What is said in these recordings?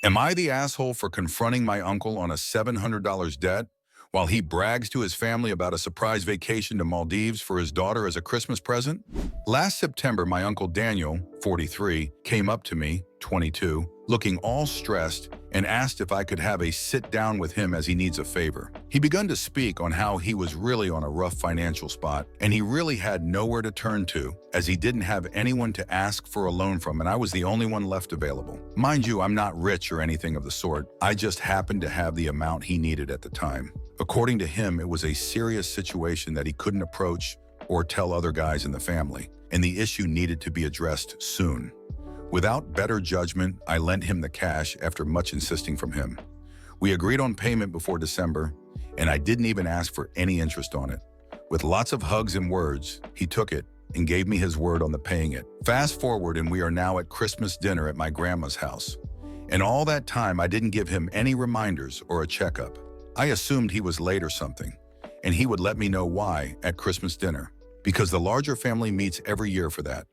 Am I the asshole for confronting my uncle on a $700 debt while he brags to his family about a surprise vacation to Maldives for his daughter as a Christmas present? Last September, my uncle Daniel, 43, came up to me, 22, looking all stressed and asked if I could have a sit down with him as he needs a favor. He began to speak on how he was really on a rough financial spot and he really had nowhere to turn to as he didn't have anyone to ask for a loan from and I was the only one left available. Mind you, I'm not rich or anything of the sort. I just happened to have the amount he needed at the time. According to him, it was a serious situation that he couldn't approach or tell other guys in the family, and the issue needed to be addressed soon. Without better judgment, I lent him the cash after much insisting from him. We agreed on payment before December, and I didn't even ask for any interest on it. With lots of hugs and words, he took it and gave me his word on the paying it. Fast forward, and we are now at Christmas dinner at my grandma's house. And all that time, I didn't give him any reminders or a checkup. I assumed he was late or something, and he would let me know why at Christmas dinner, because the larger family meets every year for that.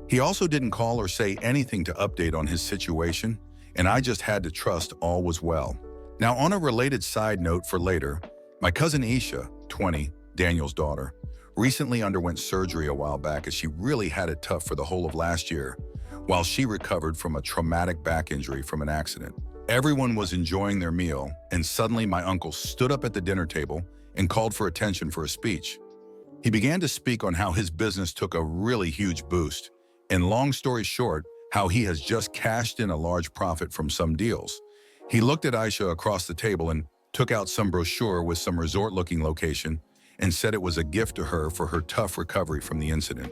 He also didn't call or say anything to update on his situation, and I just had to trust all was well. Now, on a related side note for later, my cousin Isha, 20, Daniel's daughter, recently underwent surgery a while back as she really had it tough for the whole of last year, while she recovered from a traumatic back injury from an accident. Everyone was enjoying their meal, and suddenly my uncle stood up at the dinner table and called for attention for a speech. He began to speak on how his business took a really huge boost, and long story short, how he has just cashed in a large profit from some deals. He looked at Aisha across the table and took out some brochure with some resort-looking location and said it was a gift to her for her tough recovery from the incident.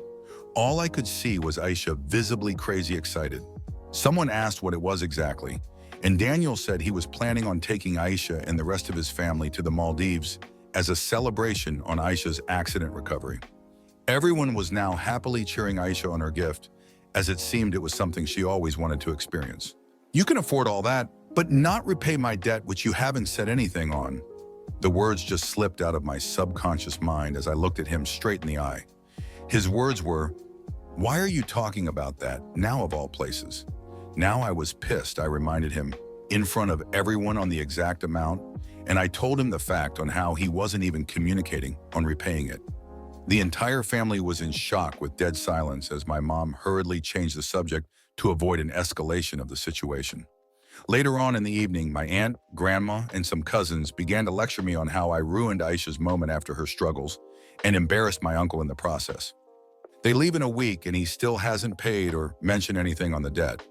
All I could see was Aisha visibly crazy excited. Someone asked what it was exactly, and Daniel said he was planning on taking Aisha and the rest of his family to the Maldives as a celebration on Aisha's accident recovery. Everyone was now happily cheering Aisha on her gift, as it seemed it was something she always wanted to experience. "You can afford all that, but not repay my debt which you haven't said anything on." The words just slipped out of my subconscious mind as I looked at him straight in the eye. His words were, "Why are you talking about that, now of all places?" Now I was pissed, I reminded him, in front of everyone on the exact amount, and I told him the fact on how he wasn't even communicating on repaying it. The entire family was in shock with dead silence as my mom hurriedly changed the subject to avoid an escalation of the situation. Later on in the evening, my aunt, grandma, and some cousins began to lecture me on how I ruined Aisha's moment after her struggles and embarrassed my uncle in the process. They leave in a week and he still hasn't paid or mentioned anything on the debt.